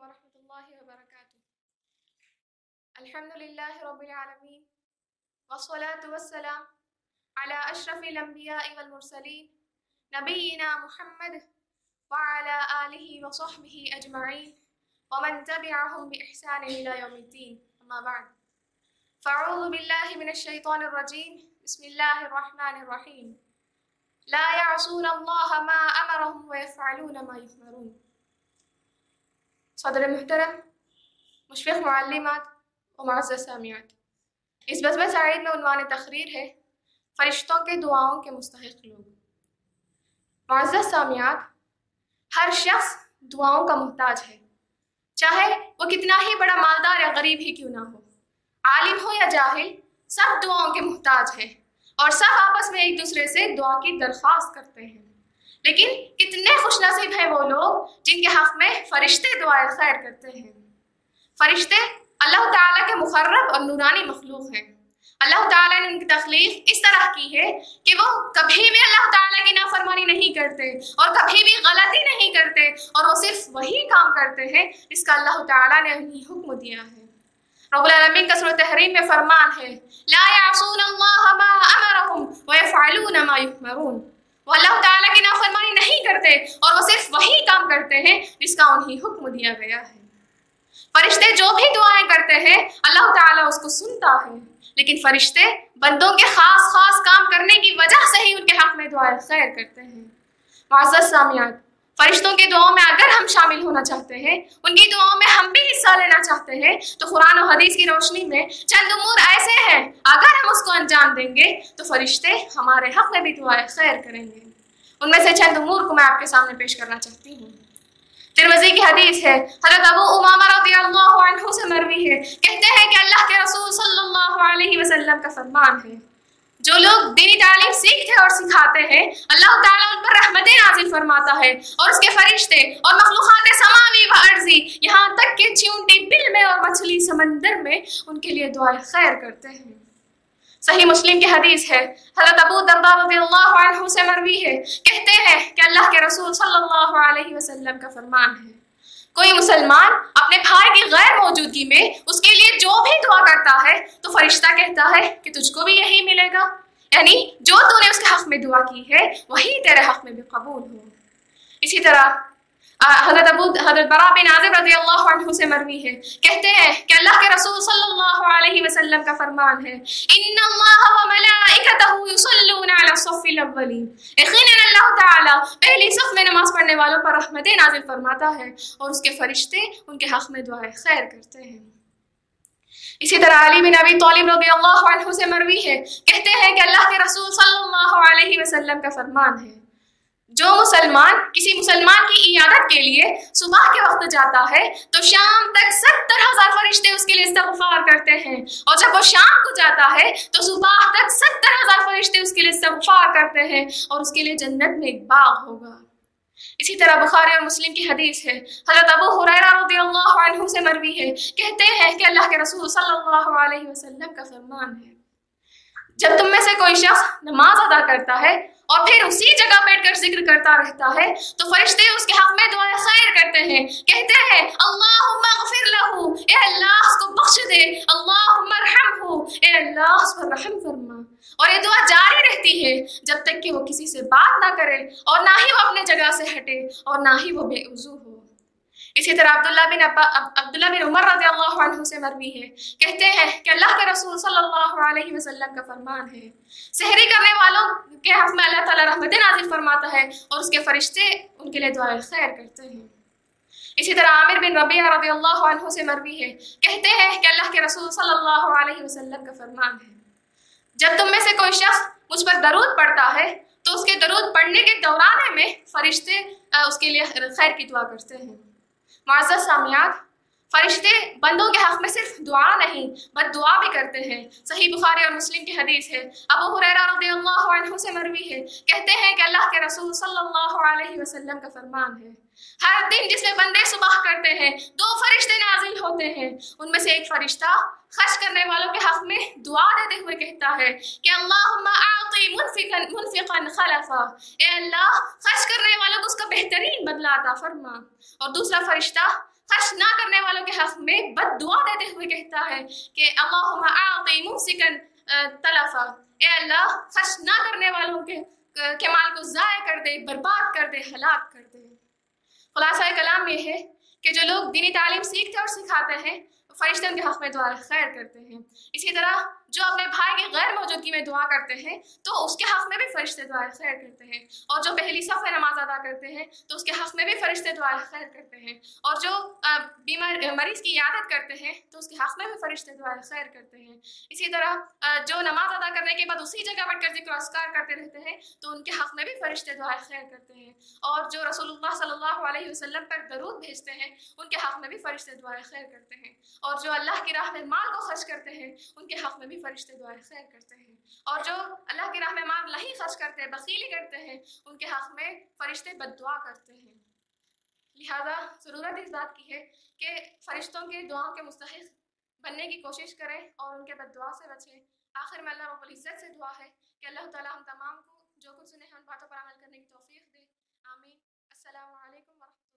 ورحمة الله وبركاته. الحمد لله رب العالمين والصلاة والسلام على أشرف الأنبياء والمرسلين نبينا محمد وعلى آله وصحبه أجمعين ومن تبعهم بإحسان إلى يوم الدين. أما بعد فأعوذ بالله من الشيطان الرجيم. بسم الله الرحمن الرحيم. لا يعصون الله ما أمرهم ويفعلون ما يؤمرون. صدر محترم، مشفق معلمات و معزز سامعات، اس بسمہ سعید میں عنوان تقریر ہے فرشتوں کے دعاؤں کے مستحق لوگ۔ معزز سامعات، ہر شخص دعاؤں کا محتاج ہے، چاہے وہ کتنا ہی بڑا مالدار یا غریب ہی کیوں نہ ہو، عالم ہو یا جاہل، سب دعاؤں کے محتاج ہیں اور سب آپس میں ایک دوسرے سے دعا کی درخواست کرتے ہیں۔ لیکن کتنے خوش نصیب ہیں وہ لوگ جن کے حق میں فرشتے دعائے خیر کرتے ہیں۔ فرشتے اللہ تعالیٰ کے مقرب اور نورانی مخلوق ہیں۔ اللہ تعالیٰ نے ان کی تخلیق اس طرح کی ہے کہ وہ کبھی بھی اللہ تعالیٰ کی نافرمانی نہیں کرتے اور کبھی بھی غلطی نہیں کرتے، اور وہ صرف وہی کام کرتے ہیں جس کا اللہ تعالیٰ نے انہیں حکم دیا ہے۔ رب العالمین کا سورۃ تحریم میں فرمان ہے لا يعصون اللہ ما امرهم ويفعلون ما يؤمرون۔ وہ اللہ تعالیٰ کی نافرمانی نہیں کرتے اور وہ صرف وہی کام کرتے ہیں جس کا انہیں حکم دیا گیا ہے۔ فرشتے جو بھی دعائیں کرتے ہیں اللہ تعالیٰ اس کو سنتا ہے، لیکن فرشتے بندوں کے خاص کام کرنے کی وجہ سے ہی ان کے حق میں دعائیں خیر کرتے ہیں۔ معزز سامعات، فرشتوں کی دعاؤں میں اگر ہم شامل ہونا چاہتے ہیں، ان کی دعاؤں میں ہم بھی حصہ لینا چاہتے ہیں، تو قرآن و حدیث کی روشنی میں چند امور ایسے ہیں اگر ہم اس کو انجام دیں گے تو فرشتے ہمارے حق میں بھی دعائیں خیر کریں گے۔ ان میں سے چند امور کو میں آپ کے سامنے پیش کرنا چاہتی ہوں۔ ترمذی کی حدیث ہے، حضرت ابو امامہ رضی اللہ عنہ سے مروی ہے، کہتے ہیں کہ اللہ کے رسول صلی اللہ علیہ وسلم کا فرمان ہے جو لوگ دینی تعلیم سیکھتے اور سکھاتے ہیں اللہ تعالیٰ ان پر رحمتیں نازل فرماتا ہے، اور اس کے فرشتے اور مخلوقات سماوی و ارضی یہاں تک کہ چیونٹی بل میں اور مچھلی سمندر میں ان کے لیے دعائیں خیر کرتے ہیں۔ صحیح مسلم کی حدیث ہے، حضرت ابو درداء رضی اللہ عنہ سے مروی ہے، کہتے ہیں کہ اللہ کے رسول صلی اللہ علیہ وسلم کا فرمان ہے کوئی مسلمان اپنے بھائی کی غیر موجودگی میں اس کے لیے جو بھی دعا کرتا ہے تو فرشتہ کہتا ہے کہ تجھ کو بھی یہی ملے گا، یعنی جو تو نے اس کے حق میں دعا کی ہے وہی تیرے حق میں بھی قبول ہو۔ اسی طرح حضرت براء بن عازب رضی اللہ عنہ سے مروی ہے، کہتے ہیں کہ اللہ کے رسول صلی اللہ علیہ وسلم کا فرمان ہے ان اللہ وملائکتہ یصلون علی الصف الاولین، یقیناً اللہ تعالیٰ پہلی صف میں نماز پڑھنے والوں پر رحمتیں نازل فرماتا ہے اور اس کے فرشتے ان کے حق میں دعائیں خیر کرتے ہیں۔ اسی طرح علی بن ابی طالب رضی اللہ عنہ سے مروی ہے، کہتے ہیں کہ اللہ کے رسول صلی اللہ علیہ وسلم کا فرمان ہے جو مسلمان کسی مسلمان کی عیادت کے لیے صبح کے وقت جاتا ہے تو شام تک 70,000 فرشتے اس کے لیے استغفار کرتے ہیں، اور جب وہ شام کو جاتا ہے تو صبح تک 70,000 فرشتے اس کے لیے استغفار کرتے ہیں، اور اس کے لیے جنت میں ایک باغ ہوگا۔ اسی طرح بخاری اور مسلم کی حدیث ہے، حضرت ابو ہریرہ رضی اللہ عنہ سے مروی ہے، کہتے ہیں کہ اللہ کے رسول صلی اللہ علیہ وسلم کا فرمان ہے جب تم میں سے کوئی شخص نماز ادا کرتا ہے اور پھر اسی جگہ بیٹھ کر ذکر کرتا رہتا ہے تو فرشتے اس کے حق میں دعائیں خیر کرتے ہیں، کہتے ہیں اللہم اغفر لہ، اے اللہ اس کو بخش دے، اللہم ارحمہ، اے اللہ اس پر رحم فرما، اور یہ دعا جاری رہتی ہے جب تک کہ وہ کسی سے بات نہ کرے اور نہ ہی وہ اپنے جگہ سے ہٹے اور نہ ہی وہ بے وضو ہو۔ اسی طرح عبداللہ بن عمر رضی اللہ عنہ سے مروی ہے، کہتے ہیں کہ اللہ کے رسول صلی اللہ علیہ وسلم کا فرمان ہے سحری کرنے والوں کے حق میں اللہ تعالیٰ رحمتیں نازل فرماتا ہے اور اس کے فرشتے ان کے لیے دعائیں خیر کرتے ہیں۔ اسی طرح عامر بن ربیعہ رضی اللہ عنہ سے مروی ہے، کہتے ہیں کہ اللہ کے رسول صلی اللہ علیہ وسلم کا فرمان ہے جب تم میں سے کوئی شخص مجھ پر درود پڑھتا ہے تو اس کے درود پڑھنے کے دوران میں فرشتے اس کے لیے خیر کی دعا کرتے ہیں۔ معزز سامعات، فرشتے بندوں کے حق میں صرف دعا نہیں بد دعا بھی کرتے ہیں۔ صحیح بخاری اور مسلم کی حدیث ہے، ابو ہریرہ رضی اللہ عنہ سے مروی ہے، کہتے ہیں کہ اللہ کے رسول صلی اللہ علیہ وسلم کا فرمان ہے ہر دن جس میں بندے صبح کرتے ہیں 2 فرشتے نازل ہوتے ہیں، ان میں سے ایک فرشتہ خرچ کرنے والوں کے حق میں دعا دیتے ہوئے کہتا ہے کہ اللہم اعطی منفقا خلفا، اے اللہ خرچ کرنے والوں کو اس کا بہترین بدلہ عطا فرما، اور دوسرا فرشتہ خرچ نہ کرنے والوں کے حق میں بد دعا دیتے ہوئے کہتا ہے کہ اللہم اعطی ممسکن تلفا، اے اللہ خرچ نہ کرنے والوں کے مال کو ضائع کر دے، برباد کر دے، ہلاک کر دے۔ خلاصہ کلام یہ ہے کہ جو لوگ دینی تعلیم سیکھتے اور سکھاتے ہیں فرشتے ان کے حق میں دعا خیر کرتے ہیں۔ اسی طرح جو اپنے بھائی کی غیر موجودگی میں دعا کرتے ہیں تو اس کے حق میں بھی فرشتے دعا خیر کرتے ہیں، اور جو پہلی صف میں نماز ادا کرتے ہیں تو اس کے حق میں بھی فرشتے دعا خیر کرتے ہیں، اور جو مریض کی عیادت کرتے ہیں تو اس کے حق میں بھی فرشتے دعا خیر کرتے ہیں۔ اسی طرح جو نماز ادا کرنے کے بعد اسی جگہ بیٹھ کر ذکر و اذکار کرتے رہتے ہیں تو ان کے حق میں بھی فرشتے دعا خیر کرتے ہیں، اور جو رسول اللہ صلی اللہ علیہ وسلم پر درود بھیجتے ہیں ان کے حق میں بھی فرشتے دعا خیر کرتے ہیں، اور جو اللہ کی راہ میں مال کو خرچ کرتے ہیں ان کے حق میں بھی فرشتے دعا خیر کرتے ہیں، اور جو اللہ کی راہ میں مال نہیں خرچ کرتے، بخیلی کرتے ہیں، ان کے حق میں فرشتے بد دعا کرتے ہیں۔ لہذا ضرورت اس بات کی ہے کہ فرشتوں کے دعاؤں کے مستحق بننے کی کوشش کریں اور ان کے بد دعا سے بچیں۔ آخر میں اللہ رب العزت سے دعا ہے کہ اللہ تعالیٰ ہم تمام کو جو کچھ سنے ہیں ان باتوں پر عمل کرنے کی توفیق دے۔ آمین۔ السلام علیکم ورحمۃ اللہ۔